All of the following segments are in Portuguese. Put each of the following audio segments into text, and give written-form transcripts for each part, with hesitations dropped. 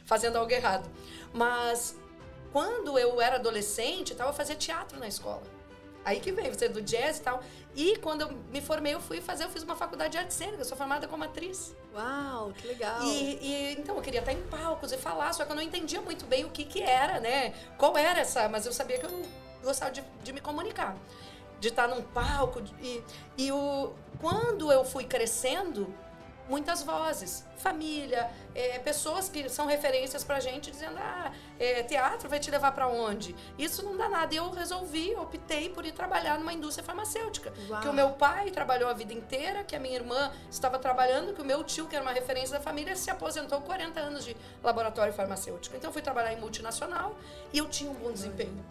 fazendo algo errado. Mas quando eu era adolescente, eu fazia teatro na escola. Aí que veio, você do jazz e tal. E quando eu me formei, eu fiz uma faculdade de arte cênica, eu sou formada como atriz. Uau, que legal. Então eu queria estar em palcos e falar, só que eu não entendia muito bem o que era, né? Qual era essa, mas eu sabia que eu gostava de me comunicar, de estar num palco. Quando eu fui crescendo, muitas vozes, família, pessoas que são referências pra gente, dizendo, teatro vai te levar pra onde? Isso não dá nada. E eu optei por ir trabalhar numa indústria farmacêutica. Uau. Que o meu pai trabalhou a vida inteira, que a minha irmã estava trabalhando, que o meu tio, que era uma referência da família, se aposentou com 40 anos de laboratório farmacêutico. Então eu fui trabalhar em multinacional e eu tinha um bom desempenho.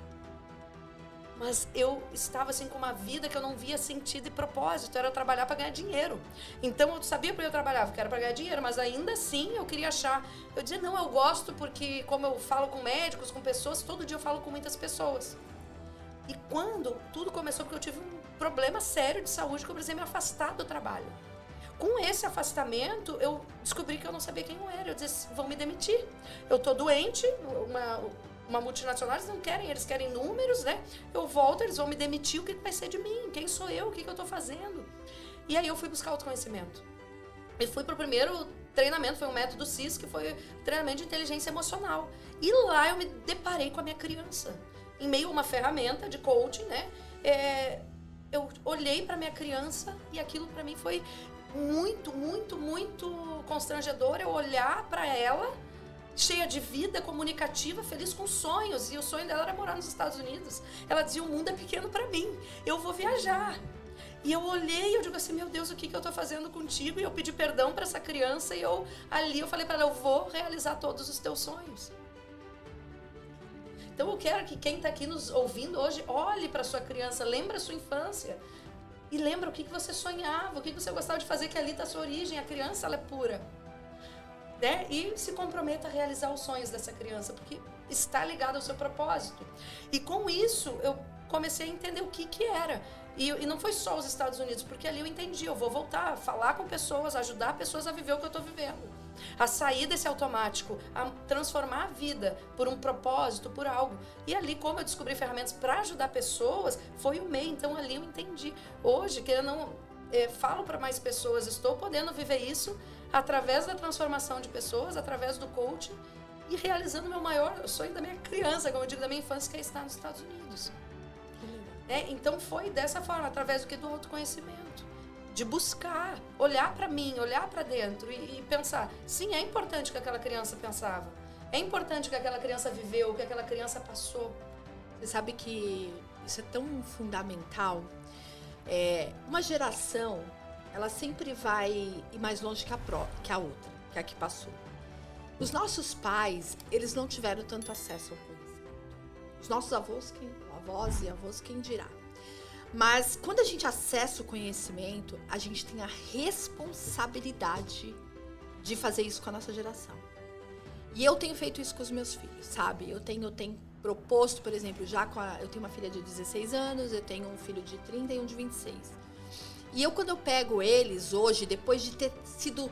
Mas eu estava assim com uma vida que eu não via sentido e propósito, era trabalhar para ganhar dinheiro. Então eu sabia para eu trabalhava, que era para ganhar dinheiro, mas ainda assim eu queria achar. Eu dizia, não, eu gosto porque como eu falo com médicos, com pessoas, todo dia eu falo com muitas pessoas. E quando tudo começou, porque eu tive um problema sério de saúde que eu precisei me afastar do trabalho. Com esse afastamento, eu descobri que eu não sabia quem eu era. Eu disse, vão me demitir. Eu tô doente, uma multinacional, eles não querem, eles querem números, né? Eu volto, eles vão me demitir, o que vai ser de mim? Quem sou eu? O que eu tô fazendo? E aí eu fui buscar autoconhecimento. E fui pro primeiro treinamento, foi um método CIS, que foi treinamento de inteligência emocional. E lá eu me deparei com a minha criança. Em meio a uma ferramenta de coaching, né? Eu olhei pra minha criança e aquilo pra mim foi muito, muito, muito constrangedor. Eu olhar pra ela cheia de vida, comunicativa, feliz com sonhos. E o sonho dela era morar nos Estados Unidos. Ela dizia, o mundo é pequeno para mim, eu vou viajar. E eu olhei e eu digo assim, meu Deus, o que eu tô fazendo contigo? E eu pedi perdão para essa criança e eu falei para ela, eu vou realizar todos os teus sonhos. Então eu quero que quem está aqui nos ouvindo hoje, olhe para sua criança, lembre a sua infância. E lembra o que você sonhava, o que você gostava de fazer, que ali está a sua origem. A criança, ela é pura. Né? E se comprometa a realizar os sonhos dessa criança, porque está ligado ao seu propósito. E com isso, eu comecei a entender o que era. E não foi só os Estados Unidos, porque ali eu entendi, eu vou voltar a falar com pessoas, ajudar pessoas a viver o que eu estou vivendo. A sair desse automático, a transformar a vida por um propósito, por algo. E ali, como eu descobri ferramentas para ajudar pessoas, foi o MEI. Então ali eu entendi. Hoje, que eu não falo para mais pessoas, estou podendo viver isso através da transformação de pessoas, através do coaching e realizando o meu maior sonho da minha criança, como eu digo, da minha infância, que é estar nos Estados Unidos. Então foi dessa forma, através do autoconhecimento, de buscar, olhar para mim, olhar para dentro e pensar, sim, é importante o que aquela criança pensava, é importante o que aquela criança viveu, o que aquela criança passou. Você sabe que isso é tão fundamental. Uma geração, ela sempre vai ir mais longe que a outra, que a que passou. Os nossos pais, eles não tiveram tanto acesso ao conhecimento. Os nossos avós, quem dirá. Mas quando a gente acessa o conhecimento, a gente tem a responsabilidade de fazer isso com a nossa geração. E eu tenho feito isso com os meus filhos, sabe? Eu tenho proposto, por exemplo, eu tenho uma filha de 16 anos, eu tenho um filho de 30 e um de 26. E quando eu pego eles hoje, depois de ter sido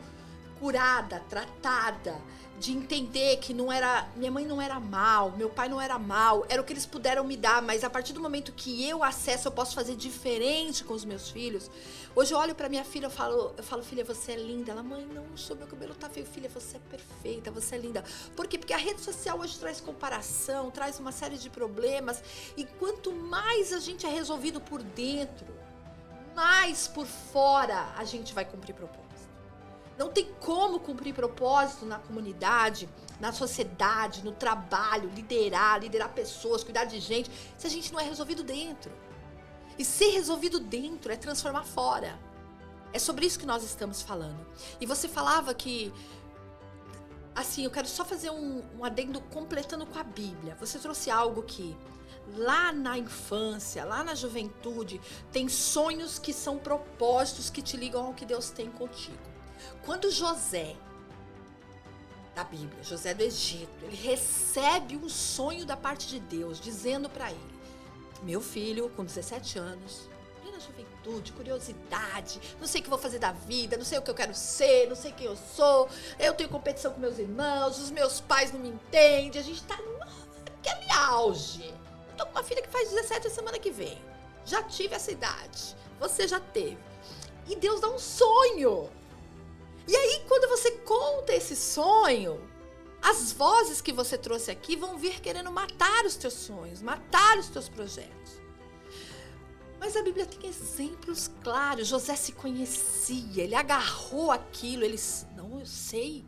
curada, tratada, de entender que minha mãe não era mal, meu pai não era mal, era o que eles puderam me dar, mas a partir do momento que eu acesso, eu posso fazer diferente com os meus filhos. Hoje eu olho pra minha filha, eu falo, filha, você é linda. Ela, mãe, não, meu cabelo tá feio. Filha, você é perfeita, você é linda. Por quê? Porque a rede social hoje traz comparação, traz uma série de problemas, e quanto mais a gente é resolvido por dentro, mais por fora a gente vai cumprir propósito. Não tem como cumprir propósito na comunidade, na sociedade, no trabalho, liderar pessoas, cuidar de gente, se a gente não é resolvido dentro. E ser resolvido dentro é transformar fora. É sobre isso que nós estamos falando. E você falava que, assim, eu quero só fazer um adendo completando com a Bíblia. Você trouxe algo que lá na infância, lá na juventude, tem sonhos que são propósitos que te ligam ao que Deus tem contigo. Quando José, da Bíblia, José do Egito, ele recebe um sonho da parte de Deus, dizendo para ele, meu filho, com 17 anos, ele plena juventude, curiosidade, não sei o que vou fazer da vida, não sei o que eu quero ser, não sei quem eu sou, eu tenho competição com meus irmãos, os meus pais não me entendem, a gente tá naquele auge. Eu tô com uma filha que faz 17 a semana que vem. Já tive essa idade. Você já teve. E Deus dá um sonho. E aí, quando você conta esse sonho, as vozes que você trouxe aqui vão vir querendo matar os teus sonhos, matar os teus projetos. Mas a Bíblia tem exemplos claros. José se conhecia, ele agarrou aquilo, ele disse, não, eu sei.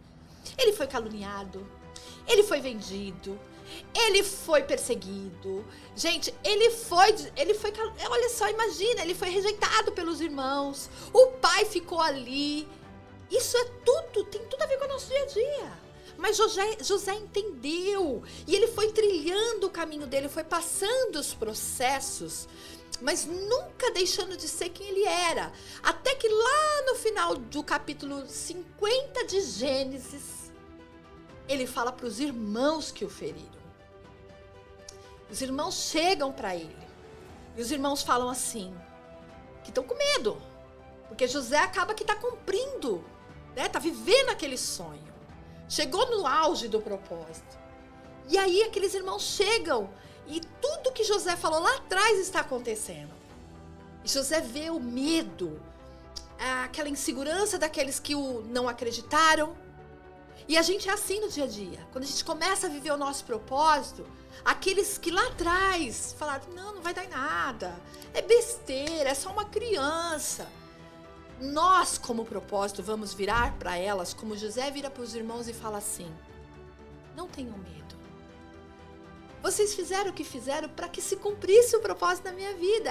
Ele foi caluniado, ele foi vendido, ele foi perseguido. Gente, ele foi, olha só, imagina, ele foi rejeitado pelos irmãos. O pai ficou ali. Isso é tudo, tem tudo a ver com o nosso dia a dia. Mas José entendeu. E ele foi trilhando o caminho dele, foi passando os processos, mas nunca deixando de ser quem ele era. Até que lá no final do capítulo 50 de Gênesis, ele fala para os irmãos que o feriram. Os irmãos chegam para ele. E os irmãos falam assim, que estão com medo. Porque José acaba que está cumprindo, né? Está vivendo aquele sonho. Chegou no auge do propósito. E aí aqueles irmãos chegam e tudo que José falou lá atrás está acontecendo. E José vê o medo, aquela insegurança daqueles que o não acreditaram. E a gente é assim no dia a dia. Quando a gente começa a viver o nosso propósito, aqueles que lá atrás falaram, não vai dar em nada, é besteira, é só uma criança. Nós, como propósito, vamos virar para elas, como José vira para os irmãos e fala assim, não tenham medo. Vocês fizeram o que fizeram para que se cumprisse o propósito da minha vida.